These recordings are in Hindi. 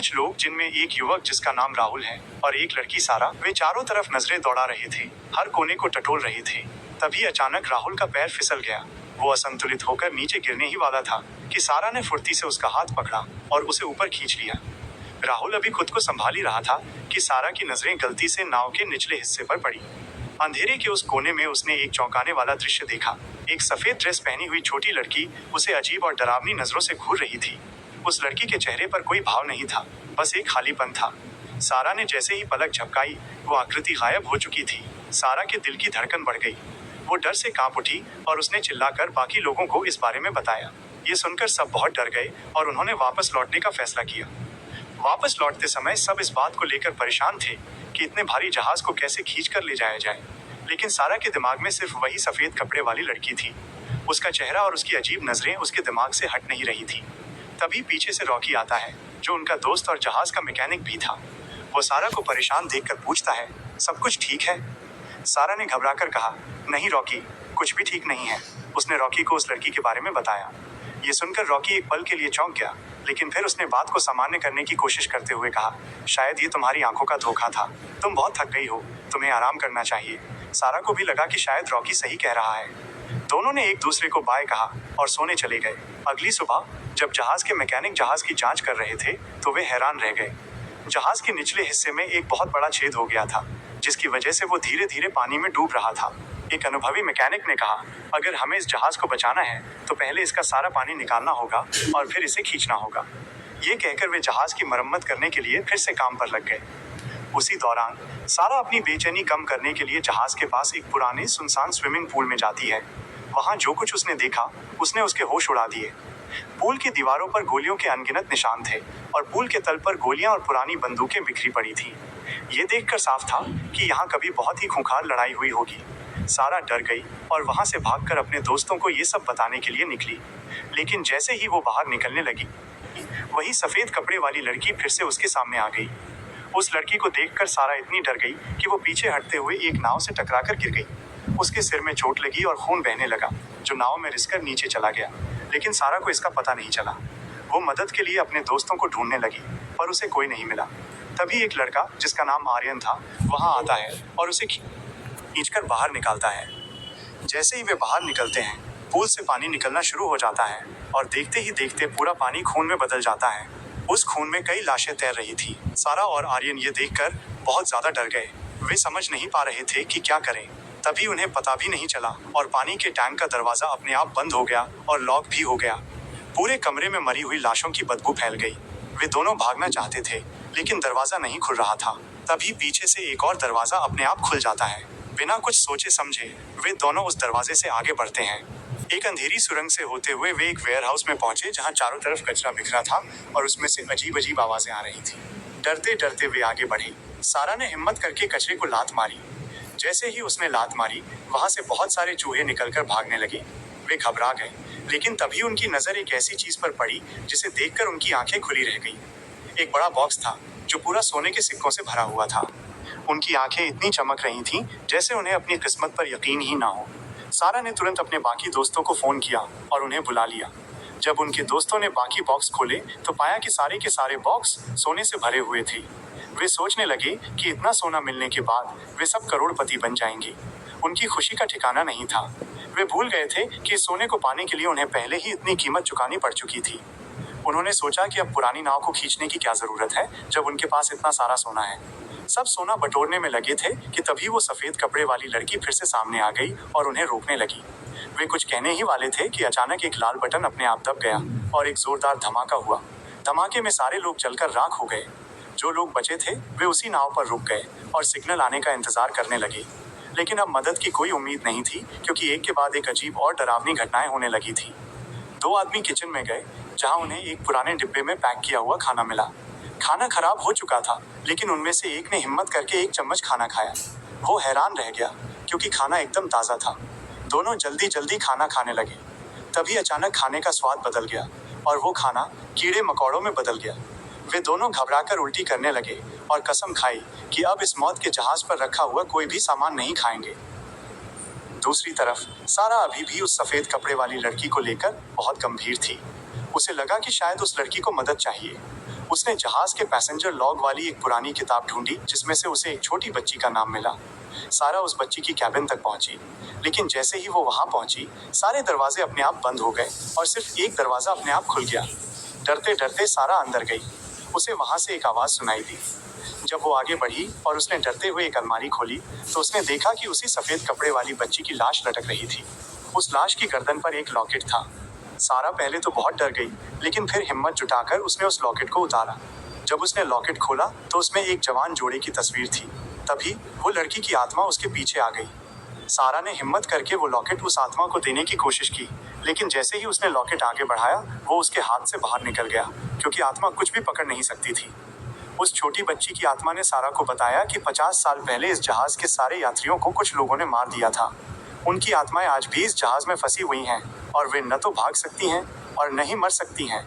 कुछ लोग, जिनमें एक युवक जिसका नाम राहुल है और एक लड़की सारा, वे चारों तरफ नजरें दौड़ा रहे थे, हर कोने को टटोल रहे थे। तभी अचानक राहुल का पैर फिसल गया। वो असंतुलित होकर नीचे गिरने ही वाला था कि सारा ने फुर्ती से उसका हाथ पकड़ा और उसे ऊपर खींच लिया। राहुल अभी खुद को संभाल ही रहा था कि सारा की नजरें गलती से नाव के निचले हिस्से पर पड़ी। अंधेरे के उस कोने में उसने एक चौंकाने वाला दृश्य देखा। एक सफेद ड्रेस पहनी हुई छोटी लड़की उसे अजीब और डरावनी नजरों से घूर रही थी। उस लड़की के चेहरे पर कोई भाव नहीं था, बस एक खालीपन था। सारा ने जैसे ही पलक झपकाई, वो आकृति गायब हो चुकी थी। सारा के दिल की धड़कन बढ़ गई। वो डर से कांप उठी और उसने चिल्लाकर बाकी लोगों को इस बारे में बताया। ये सुनकर सब बहुत डर गए और उन्होंने वापस लौटने का फैसला किया। वापस लौटते समय सब इस बात को लेकर परेशान थे कि इतने भारी जहाज को कैसे खींच कर ले जाया जाए। लेकिन सारा के दिमाग में सिर्फ वही सफेद कपड़े वाली लड़की थी। उसका चेहरा और उसकी अजीब नजरें उसके दिमाग से हट नहीं रही थी। तभी पीछे से रॉकी आता है, जो उनका दोस्त और जहाज का मैकेनिक भी था। वो सारा को परेशान देखकर पूछता है, सब कुछ ठीक है? सारा ने घबराकर कहा, नहीं रॉकी, कुछ भी ठीक नहीं है। उसने रॉकी को उस लड़की के बारे में बताया। ये सुनकर रॉकी एक पल के लिए चौंक गया, लेकिन फिर उसने बात को सामान्य करने की कोशिश करते हुए कहा, शायद ये तुम्हारी आंखों का धोखा था। तुम बहुत थक गई हो, तुम्हें आराम करना चाहिए। सारा को भी लगा कि शायद रॉकी सही कह रहा है। दोनों ने एक दूसरे को बाय कहा और सोने चले गए। अगली सुबह जब जहाज के मैकेनिक जहाज की जांच कर रहे थे, तो वे हैरान रह गए। जहाज के निचले हिस्से में एक बहुत बड़ा छेद हो गया था, जिसकी वजह से वो धीरे धीरे पानी में डूब रहा था। एक अनुभवी मैकेनिक ने कहा, अगर हमें इस जहाज को बचाना है तो पहले इसका सारा पानी निकालना होगा और फिर इसे खींचना होगा। ये कहकर वे जहाज की मरम्मत करने के लिए फिर से काम पर लग गए। उसी दौरान सारा अपनी बेचैनी कम करने के लिए जहाज के पास एक पुराने सुनसान स्विमिंग पूल में जाती है। वहां जो कुछ उसने देखा, उसने उसके होश उड़ा दिए। पूल की दीवारों पर गोलियों के अनगिनत निशान थे और पूल के तल पर गोलियां और पुरानी बंदूकें बिखरी पड़ी थी। ये देखकर साफ था कि यहाँ कभी बहुत ही खूंखार लड़ाई हुई होगी। सारा डर गई और वहां से भागकर अपने दोस्तों को ये सब बताने के लिए निकली। लेकिन जैसे ही वो बाहर निकलने लगी, वही सफेद कपड़े वाली लड़की फिर से उसके सामने आ गई। उस लड़की को देखकर सारा इतनी डर गई कि वो पीछे हटते हुए एक नाव से टकराकर गिर गई। उसके सिर में चोट लगी और खून बहने लगा, जो नाव में रिसकर नीचे चला गया। लेकिन सारा को इसका पता नहीं चला। वो मदद के लिए अपने दोस्तों को ढूंढने लगी, पर उसे कोई नहीं मिला। तभी एक लड़का, जिसका नाम आर्यन था, वहां आता है और उसे खींचकर बाहर निकालता है। जैसे ही वे बाहर निकलते हैं, पूल से पानी निकलना शुरू हो जाता है और देखते ही देखते पूरा पानी खून में बदल जाता है। उस खून में कई लाशें तैर रही थी। सारा और आर्यन ये देखकर बहुत ज्यादा डर गए। वे समझ नहीं पा रहे थे कि क्या करें। तभी उन्हें पता भी नहीं चला और पानी के टैंक का दरवाजा अपने आप बंद हो गया और लॉक भी हो गया। पूरे कमरे में मरी हुई लाशों की बदबू फैल गई। वे दोनों भागना चाहते थे, लेकिन दरवाजा नहीं खुल रहा था। तभी पीछे से एक और दरवाजा अपने आप खुल जाता है। बिना कुछ सोचे समझे वे दोनों उस दरवाजे से आगे बढ़ते हैं। एक अंधेरी सुरंग से होते हुए वे एक वेयरहाउस में पहुंचे, जहां चारों तरफ कचरा बिखरा था और उसमें से अजीब अजीब आवाजें आ रही थी। डरते डरते वे आगे बढ़े। सारा ने हिम्मत करके कचरे को लात मारी। जैसे ही उसने लात मारी, वहां से बहुत सारे चूहे निकलकर भागने लगे। वे घबरा गए, लेकिन तभी उनकी नजर एक ऐसी चीज पर पड़ी जिसे देखकर उनकी आंखें खुली रह गई। एक बड़ा बॉक्स था, जो पूरा सोने के सिक्कों से भरा हुआ था। उनकी आंखें इतनी चमक रही थीं, जैसे उन्हें अपनी किस्मत पर यकीन ही ना हो। सारा ने तुरंत अपने बाकी दोस्तों को फोन किया और उन्हें बुला लिया। जब उनके दोस्तों ने बाकी बॉक्स खोले, तो पाया कि सारे के सारे बॉक्स सोने से भरे हुए थे। वे सोचने लगे कि इतना सोना मिलने के बाद वे सब करोड़पति बन जाएंगे। उनकी खुशी का ठिकाना नहीं था। वे भूल गए थे कि सोने को पाने के लिए उन्हें पहले ही इतनी कीमत चुकानी पड़ चुकी थी। उन्होंने सोचा कि अब पुरानी नाव को खींचने की क्या जरूरत है, जब उनके पास इतना सारा सोना है। सब सोना बटोरने में लगे थे कि तभी वो सफेद कपड़े वाली लड़की फिर से सामने आ गई और उन्हें रोकने लगी। वे कुछ कहने ही वाले थे कि अचानक एक लाल बटन अपने आप दब गया और एक जोरदार धमाका हुआ। धमाके में सारे लोग जलकर राख हो गए। जो लोग बचे थे, वे उसी नाव पर रुक गए और सिग्नल आने का इंतजार करने लगे। लेकिन अब मदद की कोई उम्मीद नहीं थी, क्योंकि एक के बाद एक अजीब और डरावनी घटनाएं होने लगी थी। दो आदमी किचन में गए, जहां उन्हें एक पुराने डिब्बे में पैक किया हुआ खाना मिला। खाना खराब हो चुका था, लेकिन उनमें से एक ने हिम्मत करके एक चम्मच खाना खाया। वो हैरान रह गया, क्योंकि खाना एकदम ताज़ा था। दोनों जल्दी जल्दी खाना खाने लगे। तभी अचानक खाने का स्वाद बदल गया और वो खाना कीड़े मकोड़ों में बदल गया। वे दोनों घबराकर उल्टी करने लगे और कसम खाई कि अब इस मौत के जहाज पर रखा हुआ कोई भी सामान नहीं खाएंगे। दूसरी तरफ सारा अभी भी उस सफेद कपड़े वाली लड़की को लेकर बहुत गंभीर थी। उसे लगा कि शायद उस लड़की को मदद चाहिए। उसने जहाज के पैसेंजर लॉग वाली एक पुरानी किताब ढूंढी जिसमें से उसे एक छोटी बच्ची का नाम मिला। सारा उस बच्ची की कैबिन तक पहुंची, लेकिन जैसे ही वो वहां पहुंची सारे दरवाजे अपने आप बंद हो गए और सिर्फ एक दरवाजा अपने आप खुल गया। डरते डरते सारा अंदर गई। उसे वहां से एक आवाज सुनाई दी। जब वो आगे बढ़ी और उसने डरते हुए एक अलमारी खोली तो उसने देखा कि उसी सफेद कपड़े वाली बच्ची की लाश लटक रही थी। उस लाश की गर्दन पर एक लॉकेट था। सारा पहले तो बहुत डर गई, लेकिन फिर हिम्मत जुटाकर उसने उस लॉकेट को उतारा। जब उसने लॉकेट खोला तो उसमें एक जवान जोड़े की तस्वीर थी। तभी वो लड़की की आत्मा उसके पीछे आ गई। सारा ने हिम्मत करके वो लॉकेट उस आत्मा को देने की कोशिश की, लेकिन जैसे ही उसने लॉकेट आगे बढ़ाया वो उसके हाथ से बाहर निकल गया, क्योंकि आत्मा कुछ भी पकड़ नहीं सकती थी। उस छोटी बच्ची की आत्मा ने सारा को बताया कि 50 साल पहले इस जहाज के सारे यात्रियों को कुछ लोगों ने मार दिया था। उनकी आत्माएं आज भी इस जहाज में फंसी हुई हैं और वे न तो भाग सकती हैं और न ही मर सकती हैं।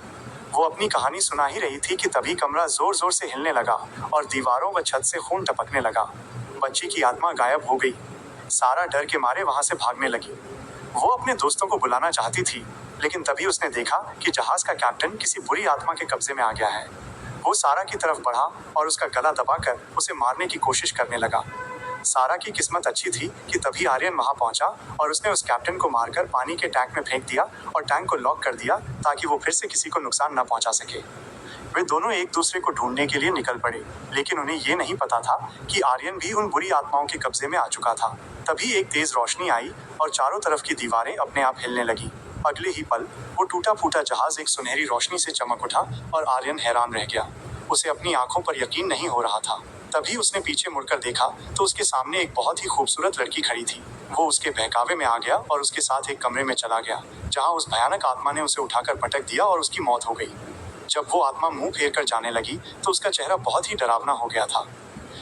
वो अपनी कहानी सुना ही रही थी कि तभी कमरा जोर जोर से हिलने लगा और दीवारों व छत से खून टपकने लगा। बच्ची की आत्मा गायब हो गई। सारा डर के मारे वहां से भागने लगी। वो अपने दोस्तों को बुलाना चाहती थी, लेकिन तभी उसने देखा कि जहाज का कैप्टन किसी बुरी आत्मा के कब्जे में आ गया है। वो सारा की तरफ बढ़ा और उसका गला दबाकर उसे मारने की कोशिश करने लगा। सारा की किस्मत अच्छी थी कि तभी आर्यन वहां पहुंचा और उसने उस कैप्टन को मारकर पानी के टैंक में फेंक दिया और टैंक को लॉक कर दिया ताकि वो फिर से किसी को नुकसान न पहुंचा सके। वे दोनों एक दूसरे को ढूंढने के लिए निकल पड़े, लेकिन उन्हें ये नहीं पता था कि आर्यन भी उन बुरी आत्माओं के कब्जे में आ चुका था। तभी एक तेज रोशनी आई और चारों तरफ की दीवारें अपने आप हिलने लगी। अगले ही पल वो टूटा फूटा जहाज एक सुनहरी रोशनी से चमक उठा और आर्यन हैरान रह गया। उसे अपनी आंखों पर यकीन नहीं हो रहा था। तभी उसने पीछे मुड़कर देखा तो उसके सामने एक बहुत ही खूबसूरत लड़की खड़ी थी। वो उसके बहकावे में आ गया और उसके साथ एक कमरे में चला गया, जहां उस भयानक आत्मा ने उसे उठाकर पटक दिया और उसकी मौत हो गई। जब वो आत्मा मुंह फेर कर जाने लगी तो उसका चेहरा बहुत ही डरावना हो गया था।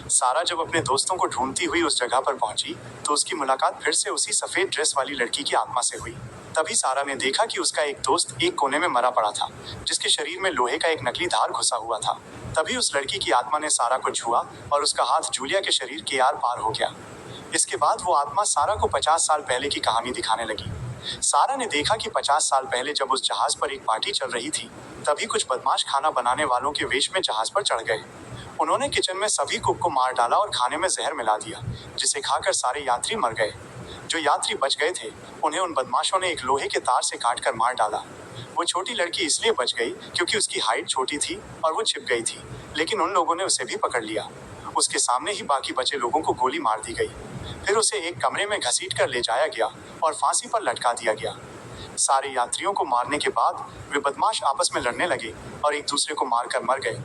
सारा जब अपने दोस्तों को ढूंढती हुई उस जगह पर पहुंची तो उसकी मुलाकात फिर से उसी सफेद ड्रेस वाली लड़की की आत्मा से हुई। तभी सारा ने देखा कि उसका एक दोस्त एक कोने में मरा पड़ा था, जिसके शरीर में लोहे का एक नकली धार घुसा हुआ था। तभी उस लड़की की आत्मा ने सारा को छुआ और उसका हाथ जूलिया के शरीर के आर पार हो गया। इसके बाद वो आत्मा सारा को 50 साल पहले की कहानी दिखाने लगी। सारा ने देखा कि 50 साल पहले जब उस जहाज पर एक पार्टी चल रही थी, तभी कुछ बदमाश खाना बनाने वालों के वेश में जहाज पर चढ़ गए। उन्होंने किचन में सभी कुक को मार डाला और खाने में जहर मिला दिया, जिसे खाकर सारे यात्री मर गए। जो यात्री बच गए थे उन्हें उन बदमाशों ने एक लोहे के तार से काटकर मार डाला। वो छोटी लड़की इसलिए बच गई क्योंकि उसकी हाइट छोटी थी और वो छिप गई थी, लेकिन उन लोगों ने उसे भी पकड़ लिया। उसके सामने ही बाकी बचे लोगों को गोली मार दी गई। फिर उसे एक कमरे में घसीट कर ले जाया गया और फांसी पर लटका दिया गया। सारे यात्रियों को मारने के बाद वे बदमाश आपस में लड़ने लगे और एक दूसरे को मारकर मर गए।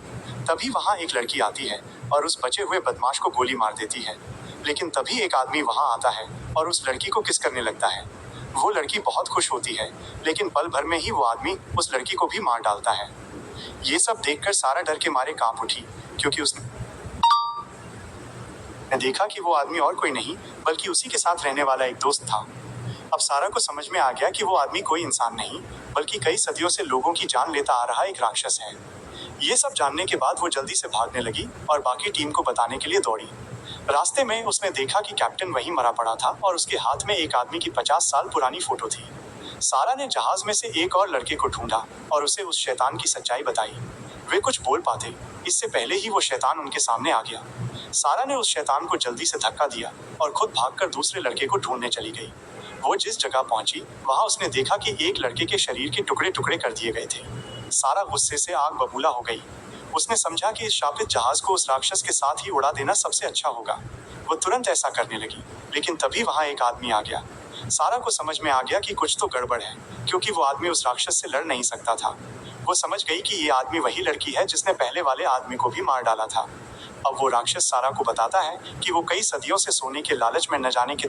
तभी वहां एक लड़की आती है और उस बचे हुए बदमाश को गोली मार देती है, लेकिन तभी एक आदमी वहां आता है और उस लड़की को किस करने लगता है। वो लड़की बहुत खुश होती है, लेकिन पल भर में ही वो आदमी उस लड़की को भी मार डालता है। ये सब देखकर सारा डर के मारे कांप उठी, क्योंकि उसने देखा कि वो आदमी और कोई नहीं बल्कि उसी के साथ रहने वाला एक दोस्त था। अब सारा को समझ में आ गया कि वो आदमी कोई इंसान नहीं बल्कि कई सदियों से लोगों की जान लेता आ रहा एक राक्षस है। ये सब जानने के बाद वो जल्दी से भागने लगी और बाकी टीम को बताने के लिए दौड़ी। रास्ते में उसने देखा कि कैप्टन वहीं मरा पड़ा था और उसके हाथ में एक आदमी की 50 साल पुरानी फोटो थी। सारा ने जहाज में से एक और लड़के को ढूंढा और उसे उस शैतान की सच्चाई बताई। वे कुछ बोल पाते इससे पहले ही वो शैतान उनके सामने आ गया। सारा ने उस शैतान को जल्दी से धक्का दिया और खुद भागकर दूसरे लड़के को ढूंढने चली गई। वो जिस जगह पहुंची वहां उसने देखा कि एक लड़के के शरीर के टुकड़े टुकड़े कर दिए गए थे। सारा गुस्से से आग बबूला हो गई। उसने समझा कि इस शापित जहाज को उस राक्षस के साथ ही उड़ा देना सबसे अच्छा होगा। वो तुरंत ऐसा करने लगी, लेकिन तभी वहां एक आदमी आ गया। सारा को समझ में आ गया कि कुछ तो गड़बड़ है, क्योंकि वो आदमी उस राक्षस से लड़ नहीं सकता था। वो समझ गई कि ये आदमी वही लड़की है जिसने पहले वाले आदमी को भी मार डाला था। अब वो राक्षस सारा को बताता है कि वो कई सदियों से सोने के लालच में न जाने के